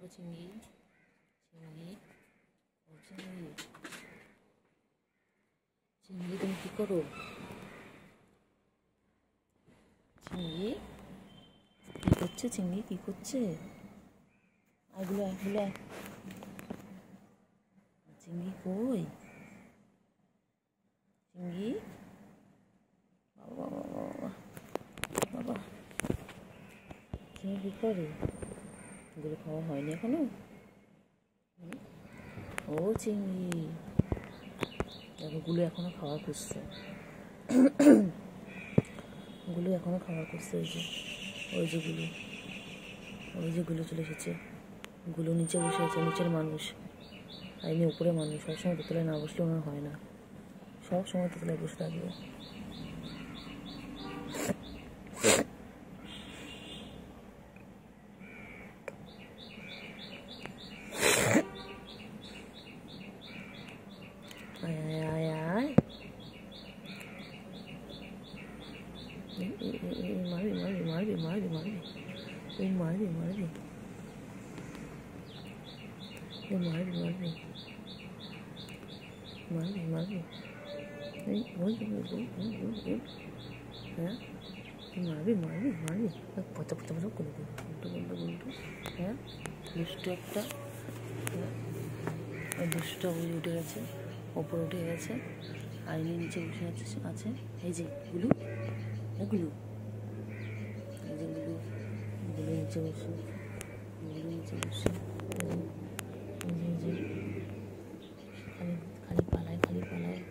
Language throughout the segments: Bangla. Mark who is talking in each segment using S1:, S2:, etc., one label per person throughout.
S1: করো চিংড়ি, চিংড়ি, ও চিংড়ি, চিংড়ি তুমি কী করো? চিংড়ি কী করছে? চিংড়ি কী করছে? এগুলো এগুলো চিংড়ি কই? চিংড়ি, বাবা বাবা বাবা বাবা, চিংড়ি কী করে? এগুলো খাওয়া হয়নি এখনো? ও চিংড়ি, দেখো গুলো এখনো খাওয়া খুঁজছে, গুলো এখনো খাওয়া খুঁজছে। ওই যে গুলো, ওই যে গুলো চলে এসেছে। গুলো নিচে বসে আছে, নিচের মানুষ আর এমনি উপরে মানুষ। সবসময় দোতলায় না বসলে ওনার হয় না, সব সময় দোতলায় বসে থাকবে। আয় আয় আয় আয়, মারবি মারবি মারবি মারবি মারবি, এই মারবি মারবি, এই মারবি মারবি মারবি মারবি, এই বল হ্যাঁ, মারবি মারবি মারবি, পচা পচা পচা করে দেবো উল্টো উল্টো উল্টো। হ্যাঁ দুষ্ট একটা, হ্যাঁ ওই দুষ্টটা ওই উঠে গেছে, ওপরে উঠে গেছে, আর ইনি নিচে বসে আছে। এই যে গুলু, গুলু, এই যে গুলু, গুলু নিচে বসে, গুলু নিচে বসে, এই যে খালি খালি পালায়, খালি পালায়।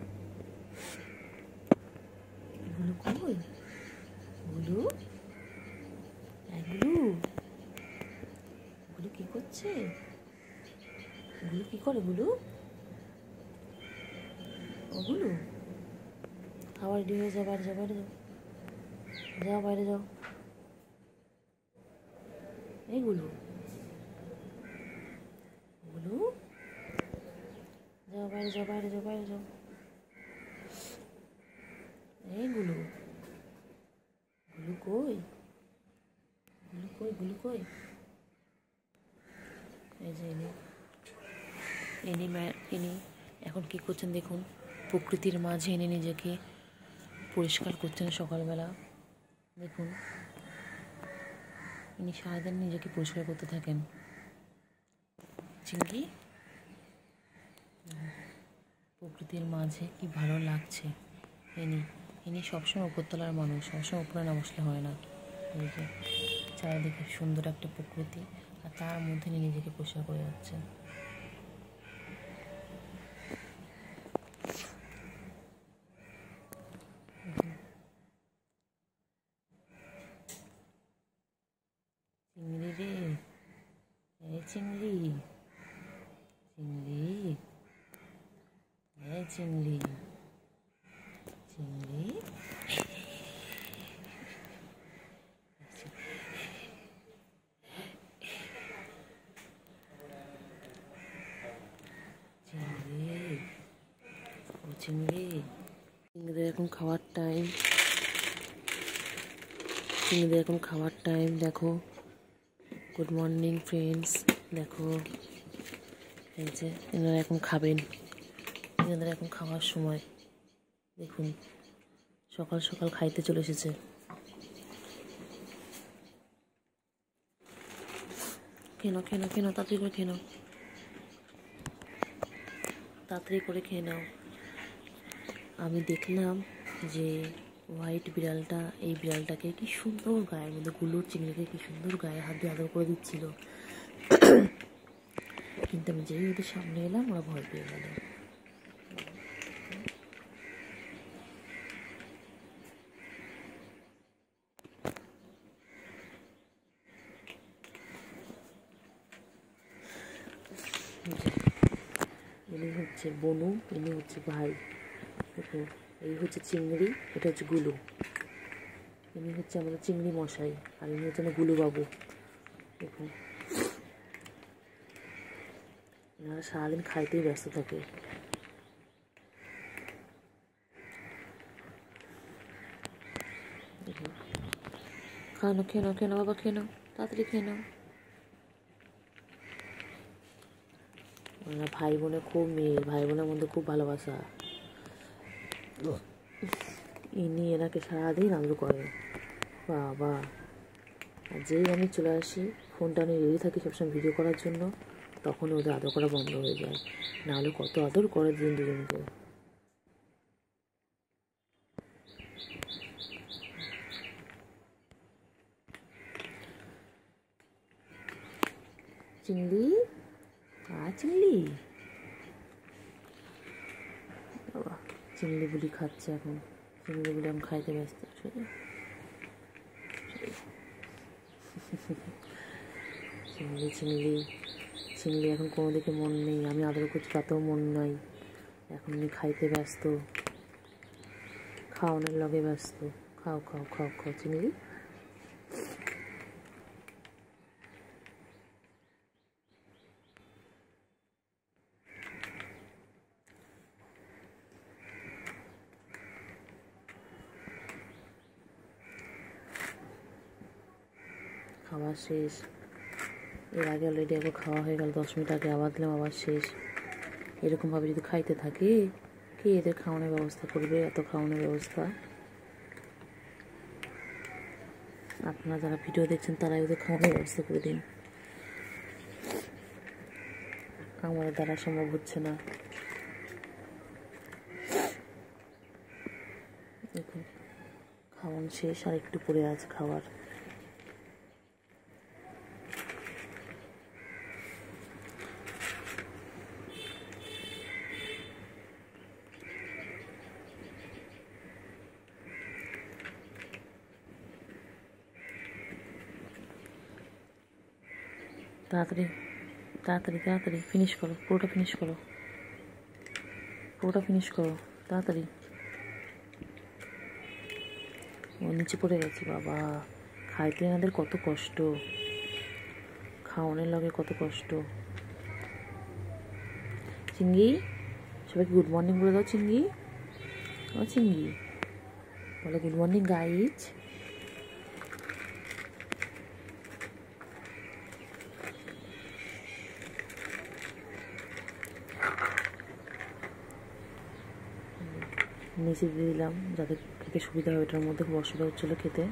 S1: গুলু কই? গুলু, গুলু, গুলু কী করছে? গুলু কী করে? গুলু, ও গুলু, খাবার রেডি হয়ে যাও, বাইরে যাও, বাইরে যাও, যাও বাইরে যাও। এই গুলু, গুলু, যাও বাইরে যাও, বাইরে যাও, বাইরে যাও। এই গুলু, গুলু কই? গুলু কই? গুলু কই? এই যে ইনি এখন কী করছেন দেখুন, প্রকৃতির মাঝে এনে নিজেকে পরিষ্কার করছেন সকালবেলা। দেখুন ইনি সারাদিন নিজেকে পরিষ্কার করতে থাকেন। চিংড়ি, প্রকৃতির মাঝে কি ভালো লাগছে। ইনি সবসময় উপরতলার মানুষ, সবসময় উপরে না বসলে হয় না। এই যে চারিদিকে সুন্দর একটা প্রকৃতি, আর তার মধ্যে নিজেকে পরিষ্কার করে যাচ্ছেন। চিংড়ি রে, এই চিংড়ি, চিংড়ি, এই চিংড়ি, চিংড়ি, চিংড়ি, ও চিংড়ি। চিংড়িদের এখন খাওয়ার টাইম, চিংড়িদের এখন খাওয়ার টাইম। দেখো, গুড মর্নিং ফ্রেন্ডস। দেখো এই যে এনারা এখন খাবেন, এনাদের এখন খাওয়ার সময়। দেখুন সকাল সকাল খাইতে চলে এসেছে। খেয়ে নাও, খেয়ে নাও, খেয়ে নাও, তাড়াতাড়ি করে খেয়ে নাও, তাড়াতাড়ি করে খেয়ে নাও। আমি দেখলাম যে হোয়াইট বিড়ালটা, এই বিড়ালটাকে কি সুন্দর গায়ের মধ্যে, গুলোর চিংড়িকে কি সুন্দর গায়ে হাত দিয়ে আদর করে দিচ্ছিল। কিন্তু আমি যেই ওদের সামনে এলাম ওরা ভয় পেয়ে গেল। ইনি হচ্ছে বনু, ইনি হচ্ছে ভাই। দেখো এই হচ্ছে চিংড়ি, এটা হচ্ছে গুলু। ইনি হচ্ছে আমাদের চিংড়ি মশাই, আর ইনি হচ্ছে আমার গুলু বাবু। দেখুন এনারা সারাদিন খাইতেই ব্যস্ত থাকে। দেখুন খানো, খেয়ে নাও, খেয়ে নাও বাবা, খেয়ে নাও, তাড়াতাড়ি খেয়ে নাও। ওরা ভাই বোনে খুব মিল, ভাই বোনের মধ্যে খুব ভালোবাসা। ইনি এনাকে সারাদিন আদর করে বাবা। আর যেই আমি চলে আসি, ফোনটা আমি রেডি থাকি সবসময় ভিডিও করার জন্য, তখন ওদের আদর করা বন্ধ হয়ে যায়। নাহলে কত আদর করে দুজনকে। চিংড়ি, চিংড়ি বাবা, চিংড়ি বুলি খাচ্ছে এখন। চিংড়ি বুলি আমি খাইতে ব্যস্ত। চিংড়ি চিংড়ি চিংড়ি এখন কোনো দিকে মন নেই, আমি আদর করছি তাতেও মন নাই। এখন আমি খাইতে ব্যস্ত, খাওয়ানোর লগে ব্যস্ত। খাও খাও খাও খাও চিংড়ি। খাওয়া শেষ। এর আগে অলরেডি একবার খাওয়া হয়ে গেল, 10 মিনিট আগে আবার দিলাম, আবার শেষ। এরকমভাবে যদি খাইতে থাকে, কে এদের খাওয়ানোর ব্যবস্থা করবে? এত খাওয়ানোর ব্যবস্থা আপনারা যারা ভিডিও দেখছেন তারাই ওদের খাওয়ানোর ব্যবস্থা করে দিন। আমাদের দ্বারা সম্ভব হচ্ছে না। দেখুন খাওয়ানো শেষ, আর একটু পড়ে আছে খাবার। তাড়াতাড়ি তাড়াতাড়ি তাড়াতাড়ি ফিনিশ করো, পুরোটা ফিনিশ করো, পুরোটা ফিনিশ করো তাড়াতাড়ি। ও নিচে পড়ে গেছে বাবা। খাইতে এনাদের কত কষ্ট, খাওয়ানোর লগে কত কষ্ট। চিংড়ি, সবাইকে গুড মর্নিং বলে দাও। চিংড়ি, ও চিংড়ি বলো গুড মর্নিং গাইজ। নিচে দিয়ে দিলাম যাতে খেতে সুবিধা হয়, ওটার মধ্যে খুব অসুবিধা হচ্ছিলো খেতে,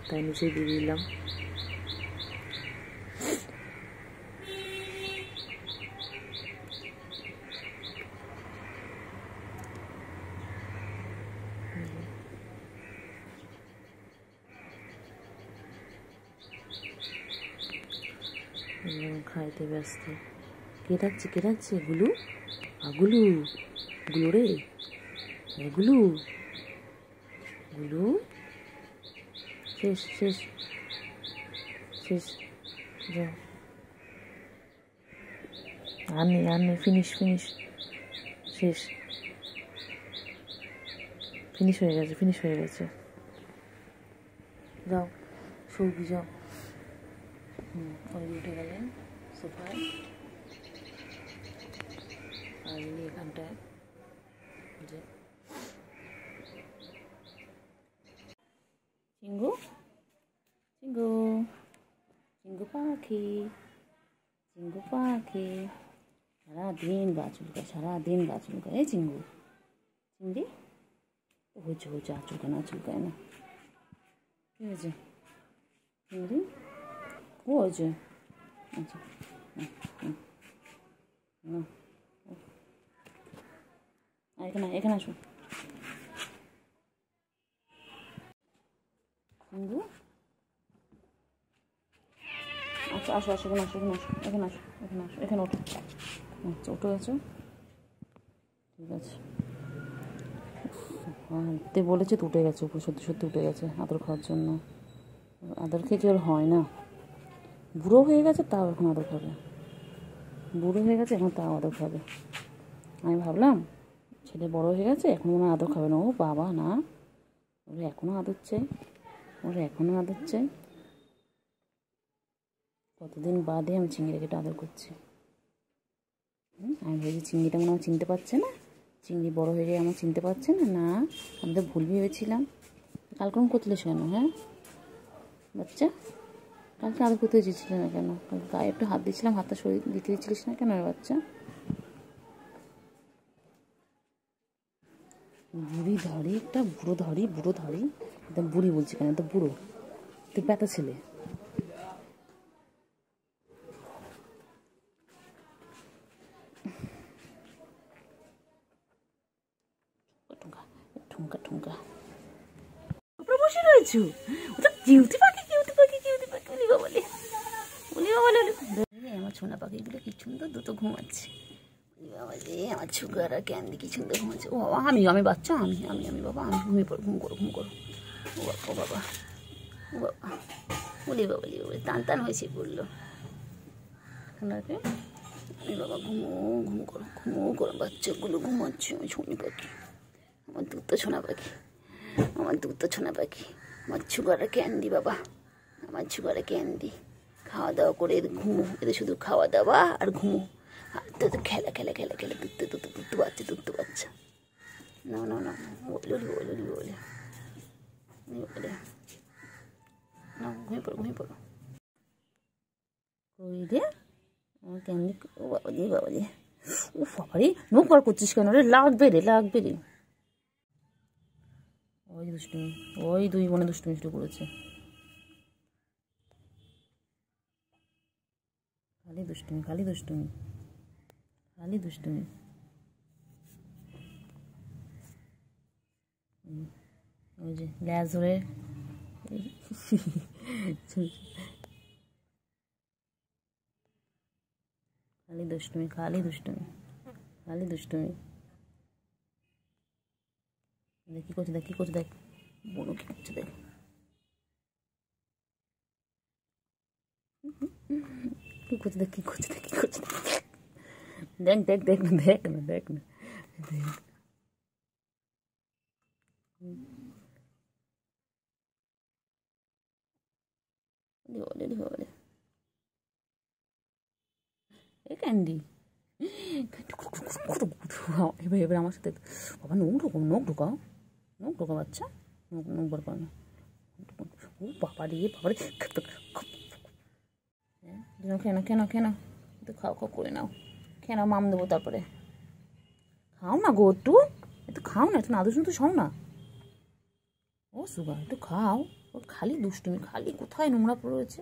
S1: তাই নিচে দিয়ে দিলাম। খাইতে ব্যস্ত। কে ডাকছে, কে ডাকছে? গুলু, গুলু, গুলু রে, গুলু, গুলু। শেষ শেষ শেষ, যাও। আর নেই আর নেই, ফিনিশ ফিনিশ, শেষ, ফিনিশ হয়ে গেছে, ফিনিশ হয়ে গেছে। যাও সৌদি যাও। ওই উঠে গেলেন সোফায়, আর ইনি এখানটায় যে চিঙ্গু, চিঙ্গু, চিঙ্গু পাখি, চিঙ্গু পাখি সারাদিন গা চুলকায়, সারাদিন গা চুলকায়। এই চিঙ্গু, চিংড়ি হয়েছে হয়েছে, আর চুলকায় না, চুলকায় না। কি হয়েছে চিংড়ি? ও হয়েছে, আচ্ছা এখানে এখানে আসো চিঙ্গু। আচ্ছা আসো আসো, এখানে আসো, এখানে আসো, এখানে আসো, এখানে আসো, এখানে ওঠো। আচ্ছা উঠে গেছো, ঠিক আছে। তে বলেছে তো উঠে গেছে, উপরে সত্যি সত্যি উঠে গেছে আদর খাওয়ার জন্য। আদর খেয়ে কি আর হয় না? বুড়ো হয়ে গেছে তাও এখন আদর খাবে, বুড়ো হয়ে গেছে এখন তাও আদর খাবে। আমি ভাবলাম ছেলে বড় হয়ে গেছে এখন মনে আদর খাবে না। ও বাবা না, ওরা এখনও আদর চাই, ওরা এখনও আদর চাই। কতদিন বাদে আমি চিংড়িকে আদর করছি। আমি ভেবেছি চিংড়িটা মনে আমার চিনতে পারছে না, চিংড়ি বড় হয়ে গিয়ে আমার চিনতে পারছে না। না, আমি তো ভুল ভেবেছিলাম। কালকে করতেলিস কেন? হ্যাঁ বাচ্চা, কালকে আদর করতে দিচ্ছিলে না কেন? গায়ে একটু হাত দিয়েছিলাম, হাতটা সরিয়ে দিতে দিচ্ছিলিস না কেন রে বাচ্চা? বুড়ি ধরে একটা, বুড়ো ধরি একদম বুড়ি বলছি কেন, তো বুড়ো, তো ব্যথা ছেলে। ঠুঙ্কা ঠুঙ্কা ঠুঙ্কা বসে রয়েছ, ওটা কিউটি পাখি উলিবা বলে, আমার ছোনা পাখিগুলো কি সুন্দর দুটো ঘুমাচ্ছে। আমার সুগার আর ক্যান্ডি কি সুন্দর ঘুমাচ্ছে। ও বাবা, আমি বাচ্চা, আমি বাবা, আমি ঘুমিয়ে পড়ো, ঘুম করো। ও বাবা বলি বাবা টান হয়েছে বললো। আমি বাবা ঘুম করো বাচ্চাগুলো ঘুমাচ্ছে। আমি ছোনি পাখি, আমার দুধ তো ছোনা পাখি, আমার সুগার ক্যান্ডি বাবা, আমার সুগার ক্যান্ডি। খাওয়া দাওয়া করে ঘুমো, এদের শুধু খাওয়া দাওয়া আর ঘুমো, আর তো খেলা দুধ বাচ্চা না বলে না, ঘুমিয়ে পড়ো ওই রে আমার ক্যান্ডি। ও বাবা দিয়ে ও বাবারে, নোখ বার করছিস কেন রে? লাগবে রে। ওই দুষ্টুমি, ওই দুই বোনে দুষ্টুমি শুরু করেছে। খালি দুষ্টুমি। ওই যে ল্যাজ ধরে খালি দুষ্টুমি। দেখ কি করছে দেখ বোনো কি করছে দেখ। কি করছে দেখ দেখ না। বলে এ ক্যান্ডি এবার আমার সাথে বাবা নখ ঢোকাও বাচ্চা, নখ বার করো না। ও বাবারে কেন তো খাও করে নাও, খেয়ে নাও, মাম দেবো তারপরে। খাও না গো একটু খাও না, একটু নাদুস তো সও না। ও সুগার একটু খাও। ও খালি দুষ্টুমি, খালি কোথায় নোংরা পড়ে রয়েছে।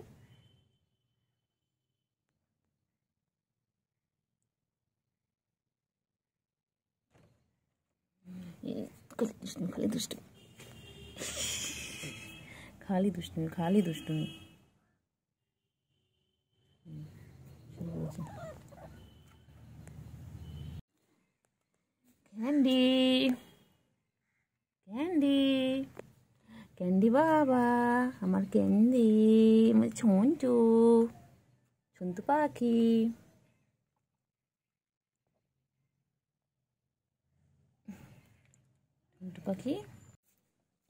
S1: খালি দুষ্টুমি। ক্যান্ডি বাবা, আমার ক্যান্ডি, আমার ছন্তু পাখি।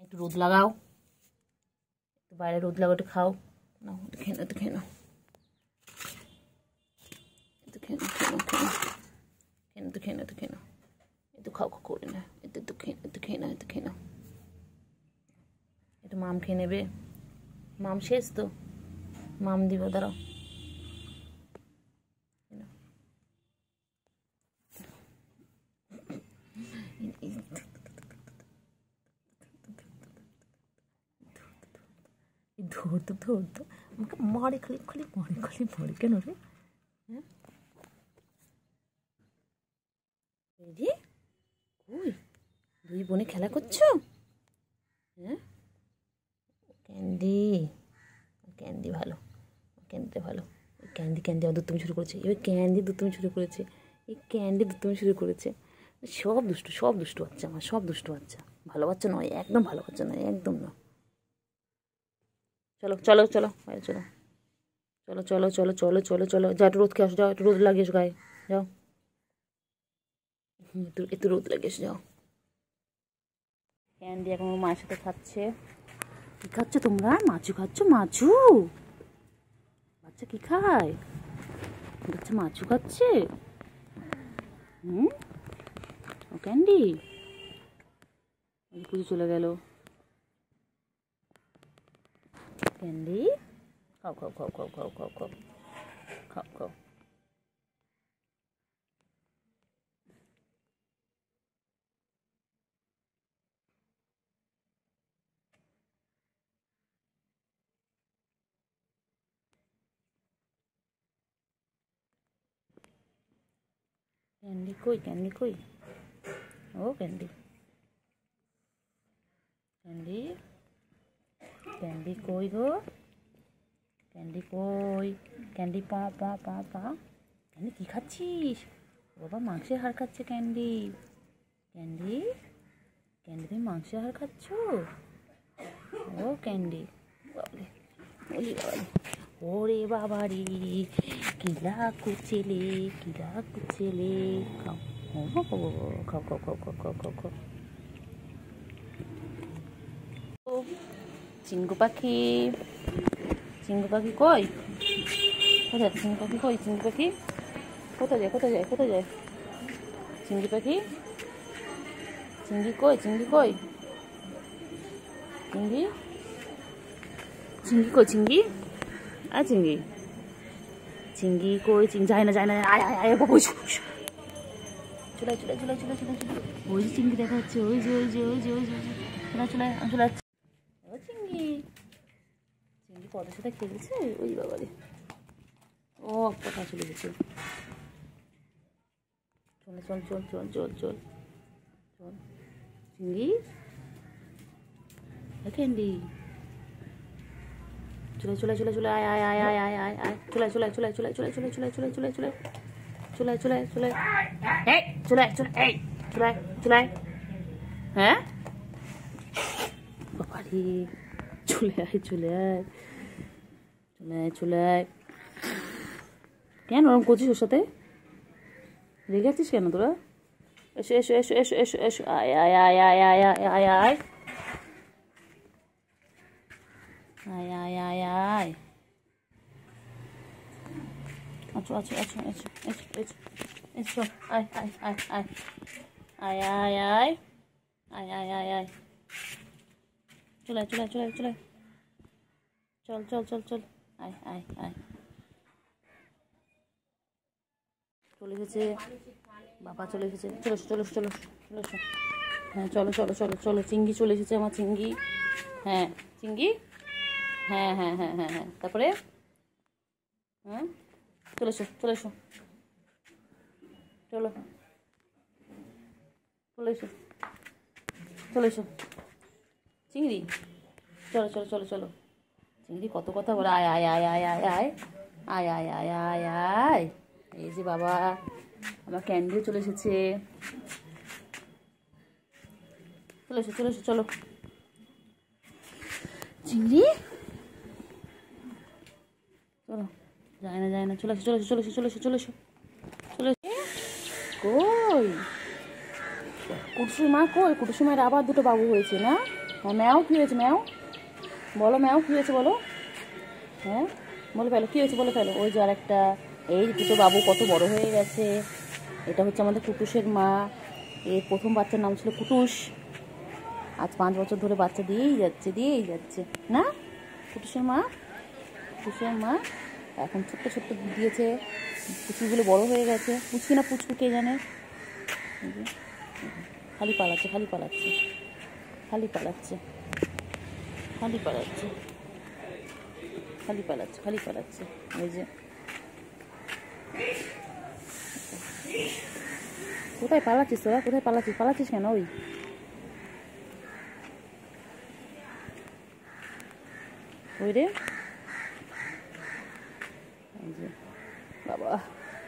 S1: একটু রোদ লাগাও, একটু বাইরে রোদ লাগাও, একটু খাও না, একটু খেয়ে নাও একটু খাও করে না, একটু খেয়ে নাও। একটু মাম খেয়ে নেবে, মাম শেষ তো, মাম দিব, দাঁড়াও। ধরতো আমাকে মারে, খালি মারে কেন রে? হ্যাঁ ওই দুই বোনে খেলা করছো? হ্যাঁ ক্যান্ডি ভালো, ক্যান্ডিটা ভালো। ক্যান্ডি আমার দুধ তুমি শুরু করেছে, এবার ক্যান্ডি দুধ তুমি শুরু করেছে। সব দুষ্টু বাচ্চা, আমার সব দুষ্টু বাচ্চা, ভালো বাচ্চা নয়, একদম ভালো বাচ্চা নয়, একদম না। চলো বাইরে চলো, যা একটু রোদ খেয়ে আসো, যাও একটু রোদ লাগিয়ে এসো গায়ে, যাও একটু রোদ লাগিয়ে এসো, যাও। ক্যান্ডি এখন ওর মায়ের সাথে খাচ্ছে। কি খাচ্ছ তোমরা? মাছু খাচ্ছ? বাচ্চা কি খায়? বাচ্চা মাছু খাচ্ছে। ও ক্যান্ডি পুজো চলে গেল। ক্যান্ডি খাও। ক্যান্ডি কই, ক্যান্ডি কই? ও ক্যান্ডি, ক্যান্ডি, ক্যান্ডি কই গো? ক্যান্ডি কই? ক্যান্ডি পা পা পা পা। ক্যান্ডি কী খাচ্ছিস? বাবা মাংসের হাড় খাচ্ছে ক্যান্ডি। ক্যান্ডি, ক্যান্ডি তুমি মাংসের হাড় খাচ্ছ? ও ক্যান্ডি, বাবারে, ওরে বাবারে, ওরে বাবারে, কিলা কুচেলে, কিলা কুচেলে। খাও, খাও খাও খাও খাও খাও খাও খাও খাও। চিঙ্গু পাখি, চিঙ্গু পাখি কই? কোথায় চিঙ্গু পাখি কই? চিঙ্গু পাখি কোথায় যায়, কোথায় যায়, কোথায় যায়? চিঙ্গি পাখি, চিঙ্গি কই, চিঙ্গি কই? চিঙ্গি, চিঙ্গি কই? চিঙ্গি, আয় চিঙ্গি, চিঙ্গি কই? চিঙ্গি যায় না, যায় না, আয় আয় আয় বাবু, চলে চলে চলে চলে চলে চলে। ওই যে চিঙ্গি দেখা যাচ্ছে, ওই যে ওই যে ওই যে ওই যে চলে চলে চলে যাচ্ছে। ও চিঙ্গি, চিঙ্গি পদের সাথে খেলছে। ওই বাবারে, ও কোথায় চলে গেছে? চলে চল চল চল চল চল চল। চিঙ্গি, ক্যান্ডি, চলে চলে চলে চলে, আয় আয় আয় আয় আয় আয় আয়, চলে চলে চলে চলে চলে চলে চলে চলে চলে চলে চলে চলে চলে, এই চলে চলে, এই চলে চলে, হ্যাঁ বাবারে, চলে আয় চলে আয় চলে আয় চলে আয়। কেন ওরকম করছিস ওর সাথে? রেগে আছিস কেন তোরা? এসো এসো এসো এসো এসো এসো, আয় আয় আয় আয় আয় আয় আয় আয় আয় আয় আয় আয়, আচ্ছা আচ্ছা আচ্ছা এসো এসো এসো এসো, আয় আয় আয় আয় আয় আয় আয় আয় আয় আয় আয়, চলে চলে চলে চলে, চল চল চল চল, আয় আয় আয়। চলে এসেছে বাবা, চলে এসেছে, চলো চলো চলো চলো, হ্যাঁ চলো চলো চলো চলো। চিঙ্গি চলে এসেছে, আমার চিঙ্গি, হ্যাঁ চিঙ্গি, হ্যাঁ হ্যাঁ হ্যাঁ হ্যাঁ হ্যাঁ, তারপরে হ্যাঁ চলে এসো চলে এসো, চলো চলে এসো চলে এসো চিংড়ি, চলো চলো চলো চলো। চিংড়ি কত কথা বলে, আয় আয় আয় আয় আয় আয় আয় আয় আয় আয় আয়। এই যে বাবা, আমার ক্যান্ডিও চলে এসেছে, চলে এসো চলে এসো চলো। চিংড়ি, চলো, যায় না যায় না, চলে এসো চলে এসো চলে এসো চলে এসো চলে এসো চলে এসো। কই কুটুসুর মা কই? কুটুসুর মায়ের আবার দুটো বাবু হয়েছে না? হ্যাঁ, ম্যাও কী হয়েছে? ম্যাও বলো, ম্যাও কী হয়েছে বলো, হ্যাঁ বলে ফেলো, কী হয়েছে বলে ফেলো। ওই যে আর একটা, এই দুটো বাবু কত বড় হয়ে গেছে। এটা হচ্ছে আমাদের কুটুসের মা, এর প্রথম বাচ্চার নাম ছিল কুটুস। আজ 5 বছর ধরে বাচ্চা দিয়েই যাচ্ছে দিয়েই যাচ্ছে না। কুটুসের মা, কুটুসের মা এখন ছোট্ট ছোট্ট দিয়েছে, পুচকুগুলো বড় হয়ে গেছে। পুচকি না পুচকু কে জানে, খালি পালাচ্ছে খালি পালাচ্ছে খালি পালাচ্ছে খালি পালাচ্ছে খালি পালাচ্ছে খালি পালাচ্ছে। ওই যে কোথায় পালাচ্ছিস তোরা? কোথায় পালাচ্ছিস? পালাচ্ছিস কেন? ওই রে, এই যে বাবা,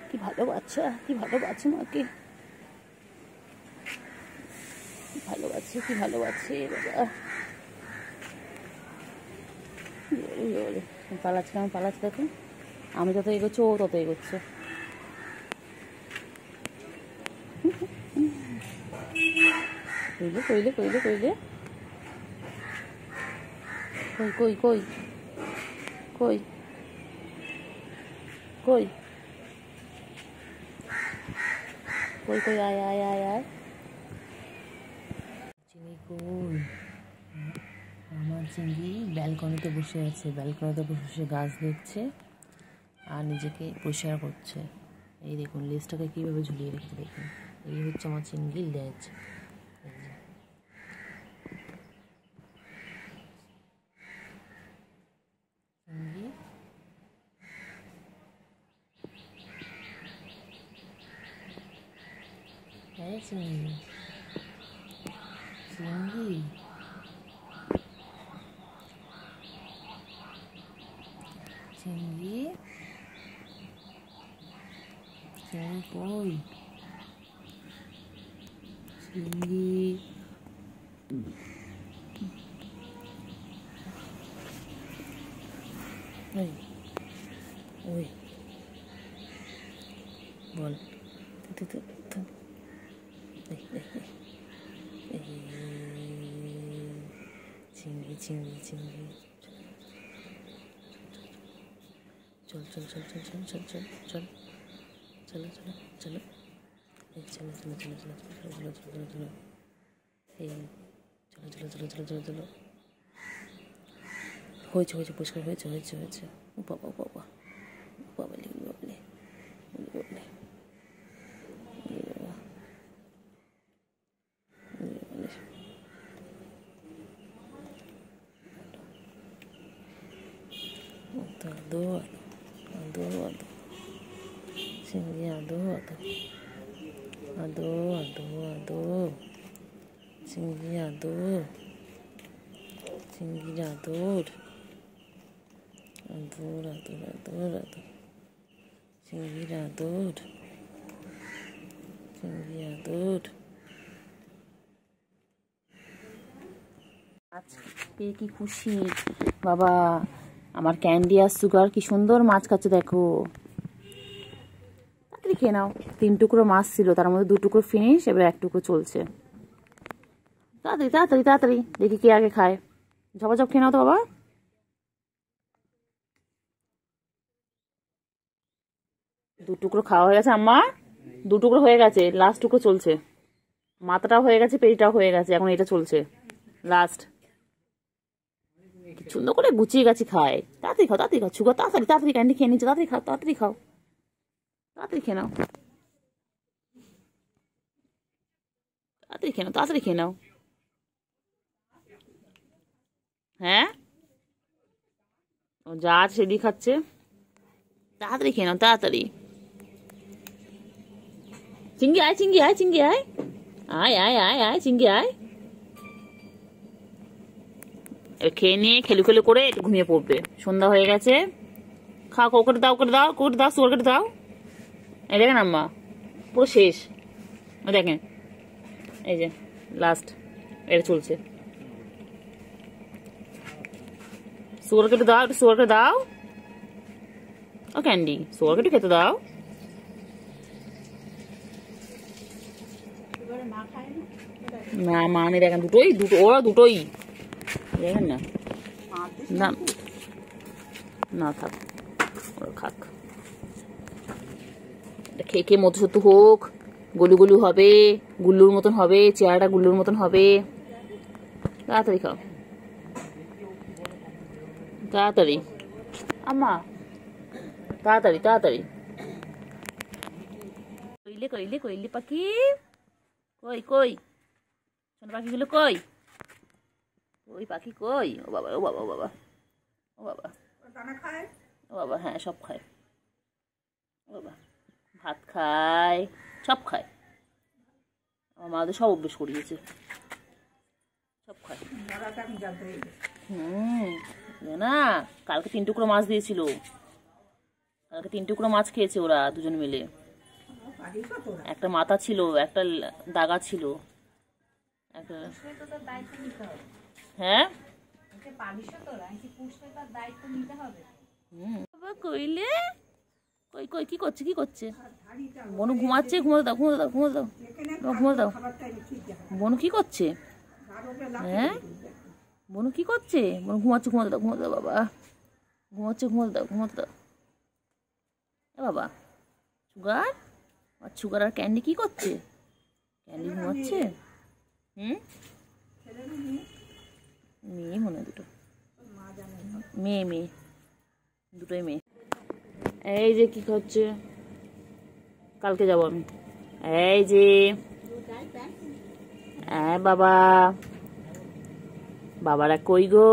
S1: কি ভালো বাচ্চা, কি ভালো বাচ্চা মাকে, কি ভালোবাসে, কি ভালোবাসে বাবা। পালাচ্ছে কেমন পালাচ্ছে দেখো, আমি যত এগোচ্ছি ও তত এগোচ্ছে। কইলে কইলে কইলে কইলে, কই কই কই কই কই কই কই, আয় আয় আয় আয়। চিনি কই? আমার চিংড়ি ব্যালকনিতে বসে আছে, ব্যালকনিতে বসে গাছ দেখছে আর নিজেকে পরিষ্কার করছে। এই দেখুন লেজটাকে কীভাবে ঝুলিয়ে রেখেছে দেখুন, এই হচ্ছে আমার চিংড়ির লেজ। চিংড়ি, হ্যাঁ চিংড়ি চিংড়ি চিংড়ি চিংড়ি কই চিংড়ি ওই ওই বল চিংড়ি চিংড়ি চিংড়ি চল চল চল চল চল চল চল চল চলো চলো চলো এই চলো চলো চলো চলো চলো চলো চলো চলো এই চলো চলো চলো চলো চলো চলো হয়েছে হয়েছে পরিষ্কার হয়েছে হয়েছে হয়েছে ও বাবা ও বাবা বাবলে বাবলে বাবলে আদো আদো আদো চিংড়ি আদো আদো আদো আদো আদো চিংড়ি আদর চিংড়ি আদর আদর আদর আদর আদর চিংড়ি আদর চিংড়ি আদর আজকে কি খুশি বাবা আমার ক্যান্ডি আর সুগার কি সুন্দর মাছ খাচ্ছে দেখো তাড়াতাড়ি খেয়ে নাও 3 টুকরো মাছ ছিল তার মধ্যে 2 টুকরো ফিনিশ এবার 1 টুকরো চলছে তাড়াতাড়ি তাড়াতাড়ি তাড়াতাড়ি দেখি কে আগে খায় ঝপাঝপ খেয়ে নাও তো বাবা 2 টুকরো খাওয়া হয়ে গেছে আম্মা 2 টুকরো হয়ে গেছে লাস্ট টুকরো চলছে মাথাটাও হয়ে গেছে পেটটাও হয়ে গেছে এখন এটা চলছে লাস্ট সুন্দর করে গুছিয়ে গেছে খায় তাড়াতাড়ি খাও সুগার তাড়াতাড়ি তাড়াতাড়ি ক্যান্ডি খেয়ে নিচ্ছে তাড়াতাড়ি খাও তাড়াতাড়ি খাও তাড়াতাড়ি খেয়ে নাও তাড়াতাড়ি খেয়ে নাও তাড়াতাড়ি খেয়ে নাও হ্যাঁ ও যা আছে সেদিকে খাচ্ছে তাড়াতাড়ি খেয়ে নাও তাড়াতাড়ি চিংড়ি আয় চিংড়ি আয় চিংড়ি আয় আয় আয় আয় আয় চিংড়ি আয় খেয়ে নিয়ে খেলু খেলু করে একটু ঘুমিয়ে পড়বে সন্ধ্যা হয়ে গেছে খাও করে দাও করে দাও করে দাও সুগার কেটে দাও এই দেখেন আম্মা পুরো শেষ দেখেন এই যে লাস্ট এটা চলছে সুগার কেটে দাও একটু সুগার কেটে দাও ও ক্যান্ডি সুগার কেটে খেতে দাও না মা নেই দেখেন দুটো ওরা দুটোই দেখেন না না না থাক ওরা খাক খেয়ে খেয়ে মতো সত্য হোক গলু গলু হবে গুল্লুর মতন হবে চেহারাটা গুল্লুর মতন হবে তাড়াতাড়ি খাও তাড়াতাড়ি আম্মা তাড়াতাড়ি তাড়াতাড়ি কইলে কইলে কইলে পাখি কই কই সোনা পাখিগুলো কই ওই পাখি কই ও বাবা ও বাবা ও বাবা ও বাবা ও বাবা হ্যাঁ সব খায় ও বাবা ভাত খায় সব খায় আমার মাদের সব অভ্যেস করিয়েছে সব খায় না কালকে 3 টুকরো মাছ দিয়েছিল কালকে 3 টুকরো মাছ খেয়েছে ওরা দুজন মিলে একটা মাথা ছিল একটা দাগা ছিল একটা হ্যাঁ কইলে কই কই কি করছে কি করছে বনু ঘুমাচ্ছে ঘুমোতে দাও ঘুমোতে দাও ঘুমোতে দাও ঘুমোতে দাও বনু কি করছে হ্যাঁ বনু কি করছে বনু ঘুমাচ্ছে ঘুমোতে দাও বাবা ঘুমাচ্ছে ঘুমোতে দাও বাবা সুগার আর সুগার আর ক্যান্ডি কি করছে ক্যান্ডি ঘুমাচ্ছে মেয়ে মনে হয় দুটো মেয়ে মেয়ে দুটোই মেয়ে এই যে কি হচ্ছে কালকে যাবো আমি এই যে বাবা বাবারা কই গো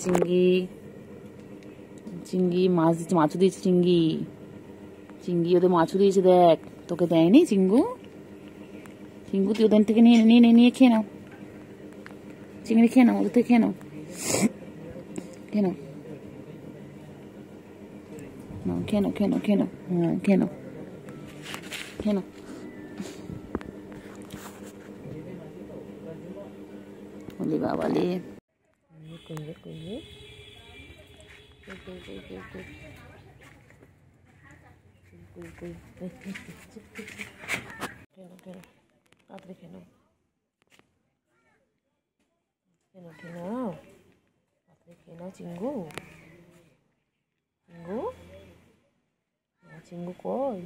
S1: চিংড়ি চিংড়ি মাছ দিচ্ছে মাছও দিয়েছে চিংড়ি ওদের মাছও দিয়েছে দেখ তোকে দেয়নি চিঙ্গু? চিঙ্গু তুই ওদের থেকে নিয়ে নিয়ে নিয়ে খেয়ে নাও, চিংড়ি খেয়ে নাও, ওদের থেকে খেয়ে নাও, খেয়ে নাও, খেয়ে নাও, খেয়ে নাও, খেয়ে নাও, হ্যাঁ খেয়ে নাও, খেয়ে নাও। বলি বাবালে করবে করবে তাড়াতাড়ি খেয়ে নাও, খেয়ে নাও, তাড়াতাড়ি খেয়ে নাও চিঙ্গু, চিঙ্গু, চিঙ্গু কই,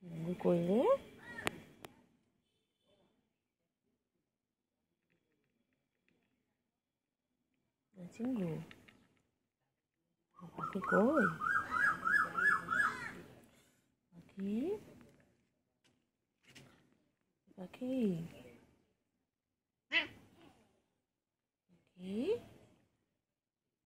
S1: চিঙ্গু কই রে, চিঙ্গু পাখি কই, পাখি, পাখি